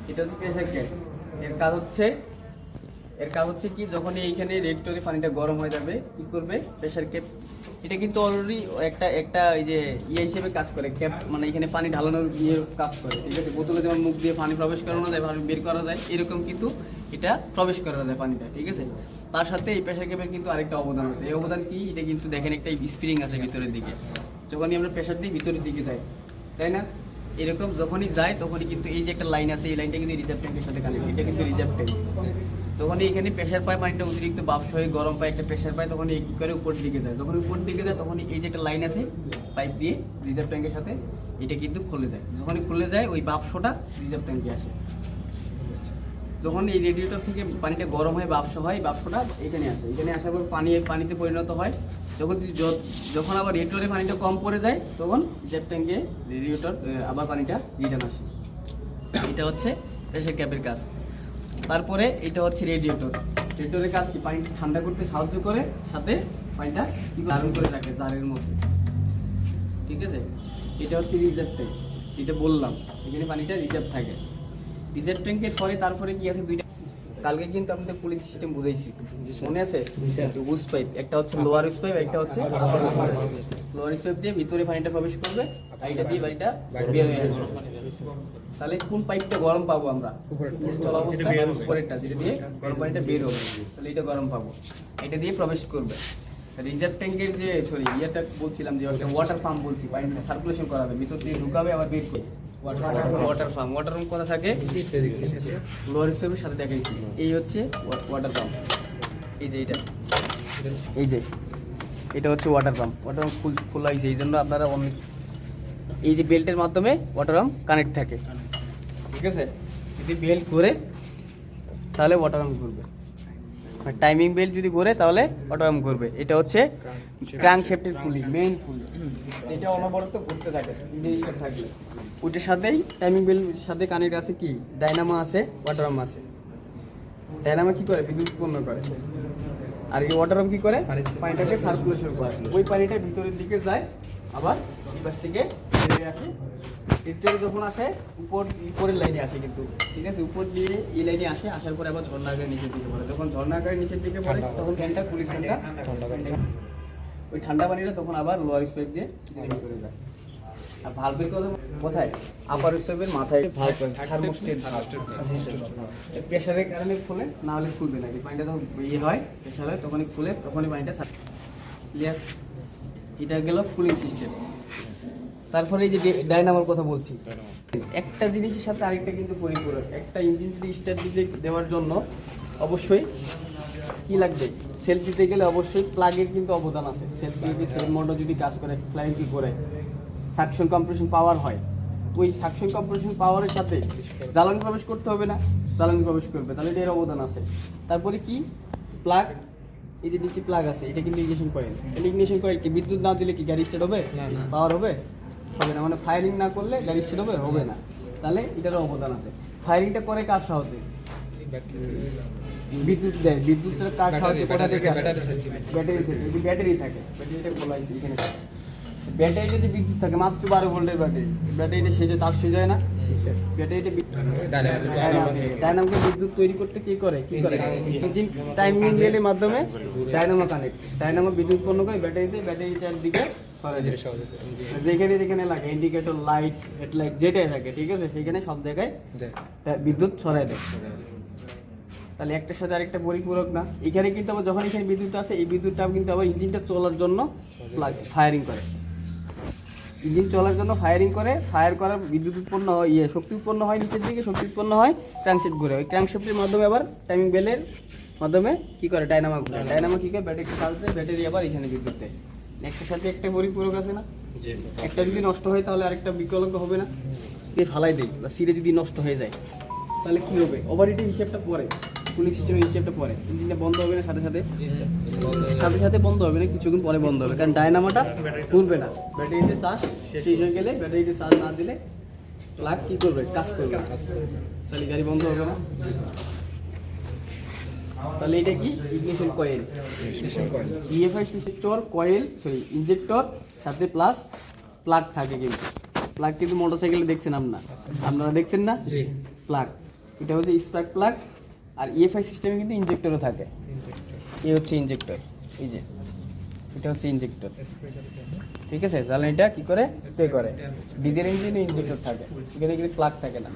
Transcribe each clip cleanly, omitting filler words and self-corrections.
এটা হচ্ছে pressure cap. এর কাজ হচ্ছে কি, যখন এইখানে রেডিয়েটরে পানিটা গরম হয়ে যাবে কি করবে প্রেসার ক্যাপ। এটা কিন্তু অলরেডি একটা এই যে হিসেবে কাজ করে, ক্যাপ মানে এখানে পানি ঢালানোর কাজ করে, ঠিক আছে। বোতলে যেমন মুখ দিয়ে পানি প্রবেশ করানো যায়, পানি বের করা যায়, এরকম কিন্তু এটা প্রবেশ করা যায় পানিটা, ঠিক আছে। তার সাথে এই প্রেসার ক্যাপের কিন্তু আরেকটা অবদান আছে। এই অবদান কি, এটা কিন্তু দেখেন একটা স্প্রিং আছে ভিতরের দিকে, যখনই আমরা প্রেসার দিই ভিতরের দিকে যায়, তাই না। এরকম যখনই যায় তখনই কিন্তু এই যে একটা লাইন আছে, এই লাইনটা কিন্তু রিজার্ভ ট্যাঙ্কের সাথে কানেক্ট, এটা কিন্তু রিজার্ভ ট্যাঙ্ক। যখন এইখানে প্রেসার পায়, পানিটা অতিরিক্ত বাষ্প হয়ে গরম পায়, একটা প্রেসার পায়, তখন এই কী করে উপর দিকে যায়। যখন উপর দিকে যায় তখন এই যে একটা লাইন আছে পাইপ দিয়ে রিজার্ভ ট্যাঙ্কের সাথে, এটা কিন্তু খুলে যায়। যখনই খুলে যায় ওই বাষ্পটা রিজার্ভ ট্যাঙ্কে আসে। যখন এই রেডিয়েটর থেকে পানিটা গরম হয়, বাষ্প হয়, বাষ্পটা এখানে আসে, এখানে আসার পর পানিতে পরিণত হয়। যখন আবার রেডিয়েটরে পানিটা কম পড়ে যায় তখন রিজার্ভ ট্যাঙ্কে রেডিয়েটর আবার পানিটা রিটার্ন আসে। এটা হচ্ছে প্রেসার ক্যাপের কাজ। তারপরে এটা হচ্ছে রেডিয়েটরের কাজ কি, পানিটা ঠান্ডা করতে সাহায্য করে, সাথে পানিটা কি ধারণ করে রাখে জারের মধ্যে, ঠিক আছে। এটা হচ্ছে রিজার্ভ ট্যাঙ্ক, যেটা বললাম এখানে পানিটা রিজার্ভ থাকে। রিজার্ভ ট্যাঙ্কের পরে তারপরে কি আছে, দুইটা কালকে কিন্তু আপনাদের কুলিং সিস্টেম বুঝাইছি, মনে আছে। উস পাইপ, একটা হচ্ছে লোয়ার উস পাইপ, একটা হচ্ছে লোয়ার উস পাইপ দিয়ে ভিতরে পানিটা প্রবেশ করবে, আর এটা দিয়ে পানিটা বের হয়ে আসবে। তাহলে কোন পাইপটা গরম পাবো আমরা, চলা অবস্থায় উপরেরটা, যেটা দিয়ে গরম পানিটা বের হবে, তাহলে এটা গরম পাবো, এটা দিয়ে প্রবেশ করবে। রিজার্ভ ট্যাঙ্কের যে ইয়েটা বলছিলাম, যে একটা ওয়াটার পাম্প বলছি, পানিটা সার্কুলেশন করাবে, ভিতর দিয়ে ঢুকাবে আবার বের করবে, ওয়াটার পাম্প। ওয়াটার পাম্প কোথা থাকে, লোয়ার স্টোভের সাথে দেখাইছি। এই হচ্ছে ওয়াটার পাম্প, এই যে এটা হচ্ছে ওয়াটার পাম্প। ওয়াটার পাম্প খোলা হয়েছে, এই জন্য আপনারা অনেক এই যে বেল্টের মাধ্যমে ওয়াটার পাম্প কানেক্ট থাকে, ঠিক আছে। যদি বেল্ট ঘুরে তাহলে ওয়াটার পাম্প ঘুরবে, টাইমিং বেল্ট যদি ঘুরে তাহলে ওয়াটার পাম্প ঘুরবে। এটা হচ্ছে ক্র্যাঙ্ক শেফটের পুলি, মেইন পুলি, এটা অনবরত ঘুরতে থাকে, জিনিসটা থাকলে ওইটার সাথেই টাইমিং বেল্টের সাথে কানেক্ট আছে কি, ডায়নামো আছে, ওয়াটার পাম্প আছে। ডায়নামো কি করে, বিদ্যুৎ উৎপন্ন করে, আর এই ওয়াটার পাম্প কি করে, পানিটাকে সার্কুলেশন করে। ওই পানিটা ভিতরের দিকে যায়, আবার পাশ থেকে বেরিয়ে আসে। রেডিয়েটরে যখন আসে উপরের লাইনে আসে কিন্তু, ঠিক আছে, উপর দিয়ে এই লাইনে আসে, আসার পরে আবার ঝর্ণা আকারে নিচের দিকে পড়ে। যখন ঝর্ণা আকারে নিচের দিকে পড়ে তখন ফ্যানটা কুলিং ফ্যানটা ওই ঠান্ডা পানিটা তখন আবার লোয়ার স্পাইপ দিয়ে ভিতরে যায়। আর ভালভের কথা কোথায়, আপার স্পাইপের মাথায় ভালভ, থার্মোস্টেট, প্রেসারের কারণে খুলে, না হলে খুলবে না। পানিটা যখন ইয়ে হয়, প্রেসার হয়, তখনই খুলে, তখনই পানিটা ক্লিয়ার। এটা গেল কুলিং সিস্টেম। তারপরে এই যে ডায়নামোর কথা বলছি, একটা জিনিসের সাথে আরেকটা কিন্তু পরিপূরক। একটা ইঞ্জিন যদি স্টার্ট দিতে দেওয়ার জন্য অবশ্যই কি লাগবে, সেলফ দিতে গেলে অবশ্যই প্লাগের কিন্তু অবদান আছে। সেলফ যদি সেলফ মোটর যদি কাজ করে, ফ্লাইং কি করে, সাকশন কম্প্রেশন পাওয়ার হয়, ওই সাকশন কম্প্রেশন পাওয়ারের সাথে জ্বালানি প্রবেশ করতে হবে না, জ্বালানি প্রবেশ করবে, তাহলে এর অবদান আছে। তারপরে কি প্লাগ, এই যে নিচে প্লাগ আছে, এটা কিন্তু ইগনিশন কয়েল। ইগনিশন কয়েল কি বিদ্যুৎ না দিলে কি গাড়ি স্টার্ট হবে, পাওয়ার হবে না, মানে ফায়ারিং না করলে গাড়ি স্টার্ট হবে না, তাহলে এটারও অবদান আছে। ফায়ারিংটা করে কার সাহায্যে, বিদ্যুৎ দেয়, বিদ্যুতের কার সাহায্যে, কোথা থেকে আসে, ব্যাটারি থেকে। যদি ব্যাটারি থাকে, ব্যাটারিটা খোলা আছে এখানে, ব্যাটারি যদি বিদ্যুৎ থাকে, মাত্র 12 ভোল্টের ব্যাটারি, ব্যাটারিটা সেজে চার্জ যায় না, ব্যাটারিটা ডায়নামোকে বিদ্যুৎ তৈরি করতে কি করে, ইঞ্জিন টাইমিং বেলের মাধ্যমে ডায়নামো কানেক্ট, ডায়নামো বিদ্যুৎ উৎপন্ন করে ব্যাটারিতে, ব্যাটারিটার দিকে যেখানে যেখানে লাগে, ইন্ডিকেটর, লাইট, হেডলাইট যেটাই থাকে, ঠিক আছে, সেখানে সব জায়গায় বিদ্যুৎ ছড়াই দেয়। তাহলে একটার সাথে আরেকটা পরিপূরক না। এখানে কিন্তু আবার যখন এখানে বিদ্যুৎ আছে, এই বিদ্যুৎটা কিন্তু আবার ইঞ্জিনটা চলার জন্য ফায়ারিং করে, ইঞ্জিন চলার জন্য ফায়ারিং করে, ফায়ার করার বিদ্যুৎ উৎপন্ন হয়, শক্তি উৎপন্ন হয়, নিচের দিকে শক্তি উৎপন্ন হয়, ক্র্যাঙ্কশেফট ঘুরে, ওই ক্র্যাঙ্কশেফটের মাধ্যমে আবার টাইমিং বেলের মাধ্যমে কি করে, ডায়নামো ঘুরে, ডায়নামো কি করে, ব্যাটারিকে চার্জ দেয়, ব্যাটারি আবার এখানে বিদ্যুৎ দেয়। একটার সাথে একটা পরিপূরক আছে না, একটা যদি নষ্ট হয় তাহলে আরেকটা বিকল্প হবে না। ফালাই দেয় বা সিরে যদি নষ্ট হয়ে যায় তাহলে কি হবে, ওভারহিটিং হিসেবটা পরে, কুলিং সিস্টেমের হিসেবটা পরে, ইঞ্জিনটা বন্ধ হবে না, সাথে সাথে বন্ধ হবে না, কিছুক্ষণ পরে বন্ধ হবে, কারণ ডায়নামোটা ঘুরবে না, ব্যাটারিতে চার্জ শেষ হয়ে গেলে, ব্যাটারিতে চার্জ না দিলে প্লাগ কি করবে, কাজ করবে, তাহলে গাড়ি বন্ধ হবে না। তাহলে এটা কি, ignition coil, EFI system coil, injector সাথে প্লাস প্লাগ থাকে। কিন্তু প্লাগ কিন্তু মোটরসাইকেলে দেখছেন আপনারা দেখছেন না, প্লাগ এটা হচ্ছে স্পার্ক প্লাগ। আর ইএফআই সিস্টেমে কিন্তু ইনজেক্টরও থাকে। এই হচ্ছে ইনজেক্টর, এই যে এটা হচ্ছে ইনজেক্টর, ঠিক আছে। জ্বালানিটা কি করে স্প্রে করে। ডিজেল ইঞ্জিনে ইনজেক্টর থাকে, এখানে কিন্তু প্লাগ থাকে না।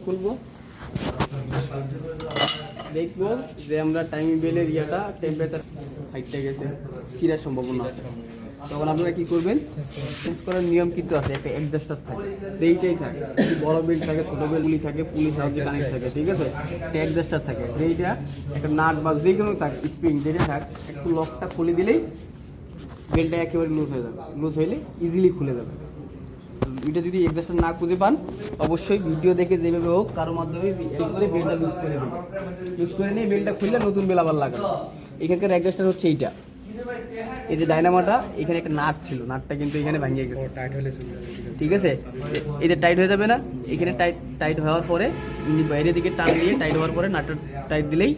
খুলবো, দেখবো যে আমরা টাইমিং বেলের ইয়াটা টেম্পারেচার হাইটে গেছে, সিরার সম্ভাবনা আছে। তখন আপনারা কি করবেন, চেঞ্জ করার নিয়ম কিন্তু আছে, একটা অ্যাডজাস্টার থাকে, সেইটাই থাকে। বড় বেল্ট থাকে, ছোটো বেলগুলি থাকে, পুলিশ সাহায্যে কানেক্ট থাকে, ঠিক আছে। একটা অ্যাডজাস্টার থাকে, যেইটা একটা নাট বা যে কোনো থাকে স্প্রিং যেটা থাক, একটু লকটা খুলে দিলেই বেল্টটা একেবারে লুজ হয়ে যাবে। লুজ হইলে ইজিলি খুলে যাবে। এটা যদি অ্যাডজাস্টার না খুঁজে পান, অবশ্যই ভিডিও দেখে যেভাবে হোক কারোর মাধ্যমে করে বেলটা লুজ করে দেবেন। লুজ করে নিয়ে বেলটা খুললে নতুন বেল আবার লাগাবে। এখানকার অ্যাডজাস্টার হচ্ছে এইটা, এই যে ডায়নামাটা, এখানে একটা নাট ছিল, নাটটা কিন্তু এখানে ভাঙিয়ে গেছে, ঠিক আছে। এই যে টাইট হয়ে যাবে না, এখানে টাইট হওয়ার পরে বাইরের দিকে টান দিয়ে টাইট হওয়ার পরে নাটটা টাইট দিলেই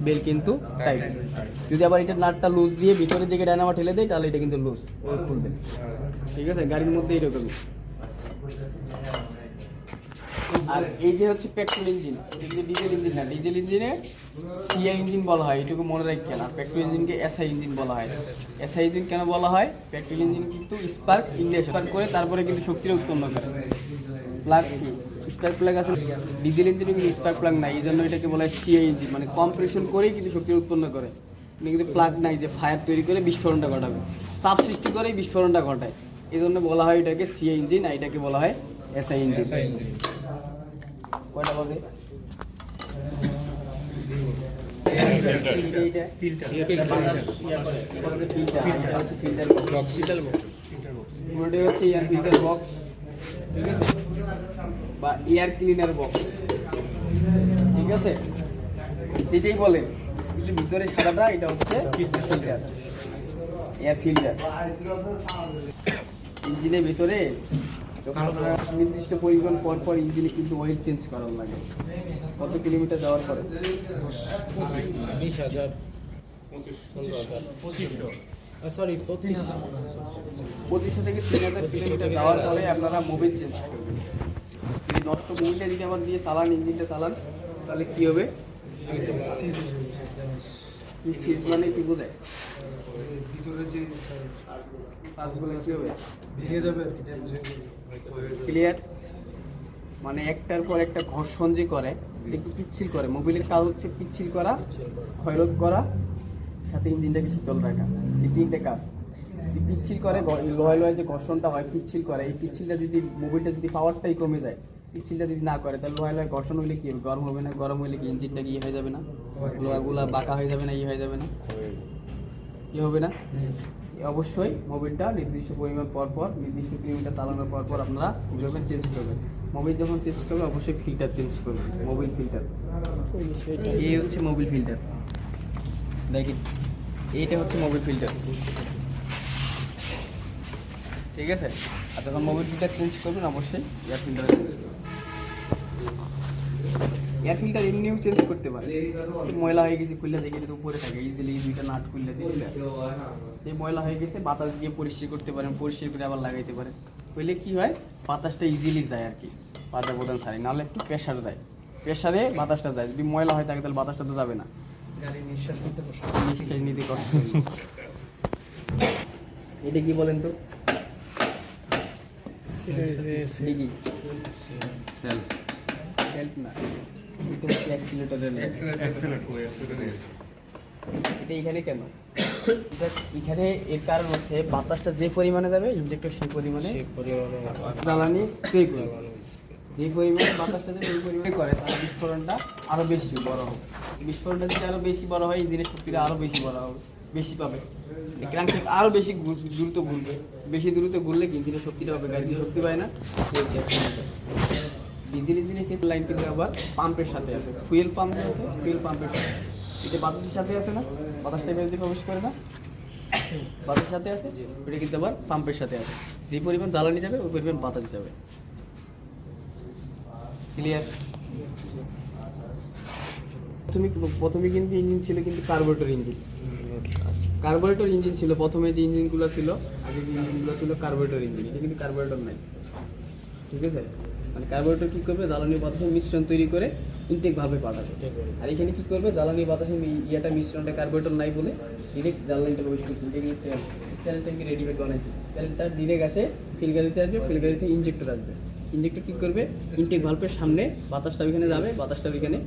বেল কিন্তু টাইট। যদি আবার এটা নাটটা লুজ দিয়ে ভিতরের দিকে ডায়নামা ঠেলে দেয়, তাহলে এটা কিন্তু লুজ খুলবে, ঠিক আছে। গাড়ির মধ্যে এইরকমই। আর এই যে হচ্ছে পেট্রোল ইঞ্জিন, কিন্তু ডিজেল ইঞ্জিন না। ডিজেল ইঞ্জিনে সিআই ইঞ্জিন বলা হয়, এটুকু মনে রাখেন। আর পেট্রোল ইঞ্জিনকে এসআই ইঞ্জিন বলা হয়। এসআই ইঞ্জিন কেন বলা হয়? পেট্রোল ইঞ্জিন কিন্তু স্পার্ক ইগনিশন করে তারপরে কিন্তু শক্তিটা উৎপন্ন করে। প্লাগ স্পার্ক প্লাগ আছে, ডিজেল ইঞ্জিনে কিন্তু স্পার্ক প্লাগ নাই, এই জন্য এটাকে বলা হয় সিআই ইঞ্জিন, মানে কম্প্রেশন করেই কিন্তু শক্তি উৎপন্ন করে। কিন্তু প্লাগ নাই যে ফায়ার তৈরি করে বিস্ফোরণটা ঘটাবে, চাপ সৃষ্টি করেই বিস্ফোরণটা ঘটায়। এই জন্য বলা হয় এটাকে সিআই ইঞ্জিন, আর এটাকে বলা হয় এসআই ইঞ্জিন। কয়টা বাজে? বা এয়ার ক্লিনার বক্স, ঠিক আছে, যেটাই বলেন। কিন্তু ভিতরে সাদাটা এটা হচ্ছে ফিল্টার, এয়ার ফিল্টার। ইঞ্জিনের ভিতরে নির্দিষ্ট পরিমাণ পর পর ইঞ্জিনে কিন্তু অয়েল চেঞ্জ করার লাগে। কত কিলোমিটার যাওয়ার পরে? 20,000 2500 থেকে 3000 কিলোমিটার যাওয়ার পরে আপনারা মোবিল চেঞ্জ করবেন। যদি নষ্ট মোবিলটা যদি আবার দিয়ে চালান, ইঞ্জিনটা চালান, তাহলে কী হবে? সিজ মানে কি বোঝায়? ভিতরে যে কাজগুলো কী হবে? ভেঙে যাবে। ক্লিয়ার? মানে একটার পর একটা ঘর্ষণ যে করে, একটু পিচ্ছিল করে। মোবিলের কাজ হচ্ছে পিচ্ছিল করা, ক্ষয়রোধ করা, সাথে ইঞ্জিনটাকে শীতল রাখা, এই তিনটে কাজ। পিচ্ছিল করে, লয় যে ঘর্ষণটা হয় পিচ্ছিল করে, এই পিচ্ছিলটা যদি মোবিলটা যদি পাওয়ারটাই কমে যায়, পিচ্ছিলটা যদি না করে, তাহলে লয় ঘর্ষণ হইলে কি হবে? গরম হবে না? গরম হইলে কি ইঞ্জিনটা কি হয়ে যাবে না? লোহাগুলা বাঁকা হয়ে যাবে না? হয়ে যাবে না? কি হবে না? অবশ্যই মোবিলটা নির্দিষ্ট পরিমাণ পর নির্দিষ্ট কিলোমিটার চালানোর পর আপনারা যখন চেঞ্জ করবেন। মোবিল যখন চেঞ্জ করবেন অবশ্যই ফিল্টার চেঞ্জ করবেন, মোবিল ফিল্টার। এই হচ্ছে মোবিল ফিল্টার, দেখি এইটা হচ্ছে মোবিল ফিল্টার, ঠিক আছে। আর যখন মোবিল ফিল্টার চেঞ্জ করবেন অবশ্যই এয়ার ফিল্টার চেঞ্জ করবেন। এয়ার ফিল্টার এমনিও চেঞ্জ করতে পারে। ময়লা হয়ে গেছে, খুললে দেখে যদি উপরে থাকে, ইজিলি দুইটা নাট খুললে দিলে এই ময়লা হয়ে গেছে, বাতাস দিয়ে পরিষ্কার করতে পারেন, পরিষ্কার করে আবার লাগাইতে পারেন। হইলে কি হয়, বাতাসটা ইজিলি যায় আর কি, বাতাস বোতাম ছাড়ি, নাহলে একটু প্রেশার যায়, প্রেশারে বাতাসটা যায়। যদি ময়লা হয় থাকে তাহলে বাতাসটা তো যাবে না, নিঃশ্বাস নিতে কষ্ট। এটা কি বলেন তো? হেল্প না, এটা হচ্ছে অ্যাক্সিলারেটরের। এটা এখানে কেন? এখানে এর কারণ হচ্ছে বাতাসটা যে পরিমাণে যাবে, ইনজেক্টর সেই পরিমাণে জ্বালানি স্প্রে করবে। যে পরিমাণে বাতাসটা যে ওই পরিমাণে করে, তার বিস্ফোরণটা আরও বেশি বড় হবে। বিস্ফোরণটা যদি আরও বেশি বড় হয়, ইঞ্জিনের শক্তিটা আরও বেশি বড় হবে, বেশি পাবে। ক্র্যাঙ্কশেফট আরও বেশি দ্রুত ঘুরবে, বেশি দ্রুত ঘুরলে ইঞ্জিনের শক্তিটা হবে, গাড়িতে শক্তি পায় না। ডিজেল ইঞ্জিনের ক্ষেত্রে লাইন কিন্তু আবার পাম্পের সাথে আছে, ফুয়েল পাম্প আছে, ফুয়েল পাম্পের সাথে। এটা বাতাসের সাথে আছে না, বাতাসটা বেরোতে প্রবেশ করে না, বাতাসের সাথে আছে। ওটা কিন্তু আবার পাম্পের সাথে আছে, যে পরিমাণ জ্বালানি যাবে ওই পরিমাণ বাতাস যাবে। ক্লিয়ার? প্রথমে কিন্তু ইঞ্জিন ছিল কিন্তু কার্বোরেটর ইঞ্জিন, কার্বোরেটর ইঞ্জিন ছিল প্রথমে, যে ইঞ্জিনগুলো ছিল আগে, যে ইঞ্জিনগুলো ছিল কার্বোরেটর ইঞ্জিন, এটা কিন্তু কার্বোরেটর নাই, ঠিক আছে। মানে কার্বোরেটর কী করবে, জ্বালানি বাতাসের মিশ্রণ তৈরি করে ইনটেক ভাবে পাঠাবে। আর এখানে কী করবে, জ্বালানি বাতাসের ইয়েটা মিশ্রণটা কার্বোরেটর নাই বলে ডিরেক্ট জ্বালানিটা প্রবেশ করছে। এটা কিন্তু তেল ট্যাঙ্কি রেডিমেড বানাইছে, তেলটা ডিরেক্ট আসে ফিল গাড়িতে আসবে, ফিল গাড়িতে ইঞ্জেক্টর আসবে। ইঞ্জেক্টর কী করবে, ইনটেক ভাল্বের সামনে বাতাসটা ওইখানে যাবে, বাতাসটা ওইখানে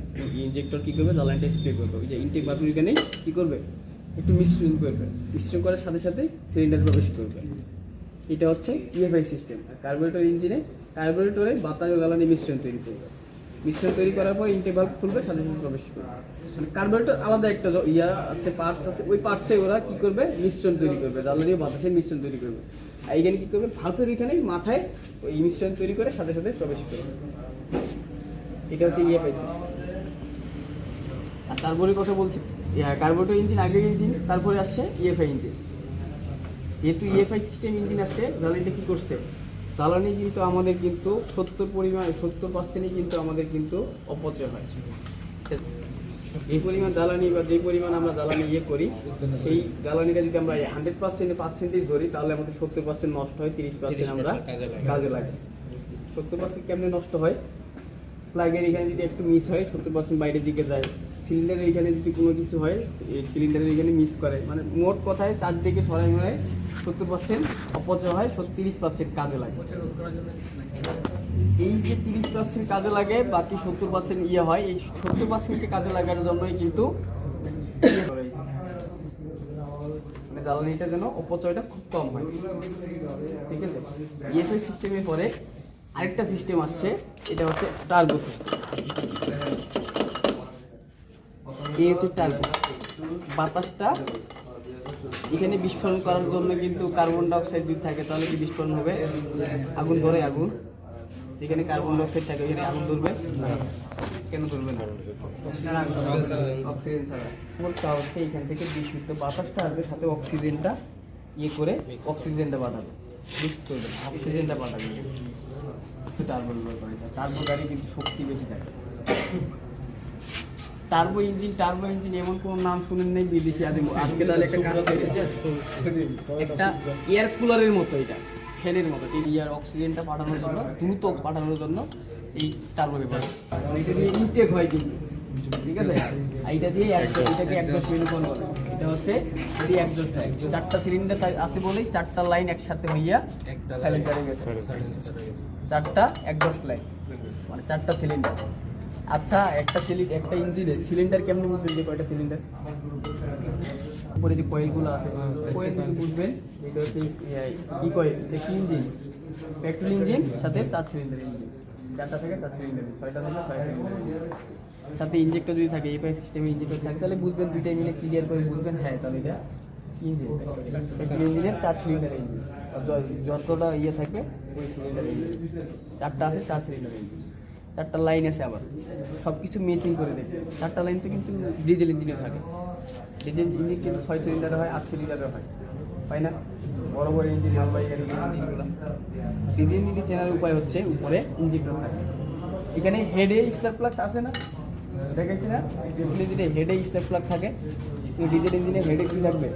ইঞ্জেক্টর কী করবে, জ্বালানিটা স্প্রে করবে। ওই যে ইনটেক ভাল্বের ওইখানে কী করবে, একটু মিশ্রণ করবে, মিশ্রণ করার সাথে সাথে সিলিন্ডার প্রবেশ করবে। এটা হচ্ছে ইএফআই সিস্টেম। আর কার্বোরেটর ইঞ্জিনে কার্বোরেটরে বাতাস ও জ্বালানি মিশ্রণ তৈরি করবে, মিশ্রণ তৈরি করার পর ইনটেক ভালভ খুলবে, সাথে সাথে প্রবেশ করবে। মানে কার্বোরেটর আলাদা একটা ইয়া আছে, পার্টস আছে, ওই পার্টসে ওরা কী করবে, মিশ্রণ তৈরি করবে, জ্বালানি ও বাতাসের মিশ্রণ তৈরি করবে। আর এখানে কী করবে, ভালভের এখানে মাথায় ওই মিশ্রণ তৈরি করে সাথে সাথে প্রবেশ করবে। এটা হচ্ছে ইএফআই সিস্টেম। আর তারপরে কথা বলছি, কার্বোরেটর ইঞ্জিন আগে ইঞ্জিন, তারপরে আসছে ইএফআই ইঞ্জিন। যেহেতু ইএফআই সিস্টেম ইঞ্জিন আসছে, জ্বালানিটা কী করছে, জ্বালানি কিন্তু আমাদের কিন্তু 70% কিন্তু আমাদের কিন্তু অপচয় হয়। এই পরিমাণ জ্বালানি বা যে পরিমাণ আমরা জ্বালানি করি, সেই জ্বালানিটা যদি আমরা 100% ধরি, তাহলে আমাদের 70% নষ্ট হয়, 30% আমরা কাজে লাগে। 70% কেমনে নষ্ট হয়, প্লাগের এখানে যদি একটু মিস হয় 70% বাইরের দিকে যায়, সিলিন্ডারের এখানে যদি কোনো কিছু হয় এই সিলিন্ডারের এখানে মিস করে, মানে মোট কথায় চারদিকে সরাই মিলাই 70% অপচয় হয়, 30% কাজে লাগে। এই যে 30% কাজে লাগে, বাকি 70% হয়, এই 70%কে কাজে লাগার জন্যই কিন্তু মানে জ্বালানিটা যেন অপচয়টা খুব কম হয়, ঠিক আছে। ইএফআই সিস্টেমের পরে আরেকটা সিস্টেম আসছে, এটা হচ্ছে টার্বো সিস্টেম। এই হচ্ছে টার্বো, বাতাসটা এখানে বিস্ফোরণ করার জন্য কিন্তু কার্বন ডাইঅক্সাইড যদি থাকে তাহলে কি বিস্ফোরণ হবে, আগুন ধরে, আগুন এখানে কার্বন ডাইঅক্সাইড থাকে, এখানে আগুন ধরবে, কেন ধরবে না, অক্সিজেন ছাড়া। বলতে হচ্ছে এখান থেকে বিশুদ্ধ বাতাসটা আসবে, সাথে অক্সিজেনটা করে অক্সিজেনটা পাঠাবে, মিক্স করবে, অক্সিজেনটা পাঠাবে। টার্বো ব্যবহার করা যায়, টার্বো গাড়ি কিন্তু শক্তি বেশি থাকে। টার্বো ইঞ্জিন এমন কোনো নাম শুনেন নাই বিদেশি আজকে, তাহলে একটা কাজ করে, একটা এয়ার কুলারের মতো, এটা ফ্যানের মতো, এই এয়ার অক্সিজেনটা পাঠানোর জন্য, দ্রুত পাঠানোর জন্য এই টার্বো ব্যবহার। এটা দিয়ে ইনটেক হয় কিন্তু, ঠিক আছে। এইটা দিয়ে এটাকে একজস্ট মেনু বলে, এটা হচ্ছে এটি একজস্ট হয়, 4টা সিলিন্ডার আছে বলেই 4টা লাইন একসাথে হইয়া সাইলেন্সারে গেছে, 4টা একজস্ট লাইন, মানে 4টা সিলিন্ডার। আচ্ছা, একটা ইঞ্জিনে সিলিন্ডার কেমনে বুঝবেন যে কয়টা সিলিন্ডার, উপরে যে কয়েলগুলো আছে, কয়েল বুঝবেন। এটা হচ্ছে ই কয়েল, এটা কি ইঞ্জিন, পেট্রোল ইঞ্জিন, সাথে 4 সিলিন্ডার ইঞ্জিন, 4টা থেকে 4 সিলিন্ডার, 6টা থেকে 6 সিলিন্ডার, সাথে ইঞ্জেক্টর যদি থাকে, এফআই সিস্টেমে ইঞ্জেক্টর থাকে, তাহলে বুঝবেন, দুইটা মিলে ক্লিয়ার করে বুঝবেন, হ্যাঁ তাহলে এটা ইঞ্জিন, পেট্রোল ইঞ্জিনের 4 সিলিন্ডার ইঞ্জিন। যতটা থাকে ওই সিলিন্ডার ইঞ্জিন, 4টা আছে 4 সিলিন্ডার ইঞ্জিন, 4টা লাইন আছে, আবার সব কিছু মেশিং করে দেখবে। 4টা লাইন তো কিন্তু ডিজেল ইঞ্জিনও থাকে, ডিজেল ইঞ্জিন কিন্তু 6 সিলিন্ডারের হয়, 8 সিলিন্ডারের হয় না, বড় বড় ইঞ্জিন, মালবাহী গাড়ি ইঞ্জিনগুলো। ডিজেল ইঞ্জিন চেনার উপায় হচ্ছে উপরে ইঞ্জেক্টর থাকে, এখানে হেডে স্পার্ক প্লাগ আছে না, দেখাইছি না, পেট্রোল ইঞ্জিনে হেডে স্পার্ক প্লাগ থাকে, ডিজেল ইঞ্জিনে হেডে কি থাকবে,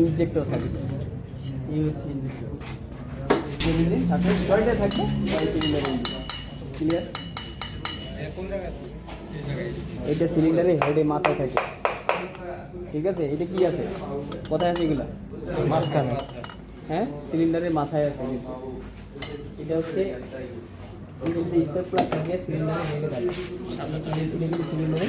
ইঞ্জেক্টর থাকবে। এই হচ্ছে ইঞ্জেক্টর, ইঞ্জিন সাথে 6টা থাকবে, 6 সিলিন্ডার ইঞ্জিন, ক্লিয়ার। এটা সিলিন্ডারে হেডে মাথায় থাকে, ঠিক আছে। এটা কি আছে, কোথায় আছে এগুলা, মাঝখানে, হ্যাঁ সিলিন্ডারের মাথায় আছে, কিন্তু এটা হচ্ছে স্পার্ক প্লাগ থাকে, সিলিন্ডারে হেডে থাকে, সিলিন্ডারে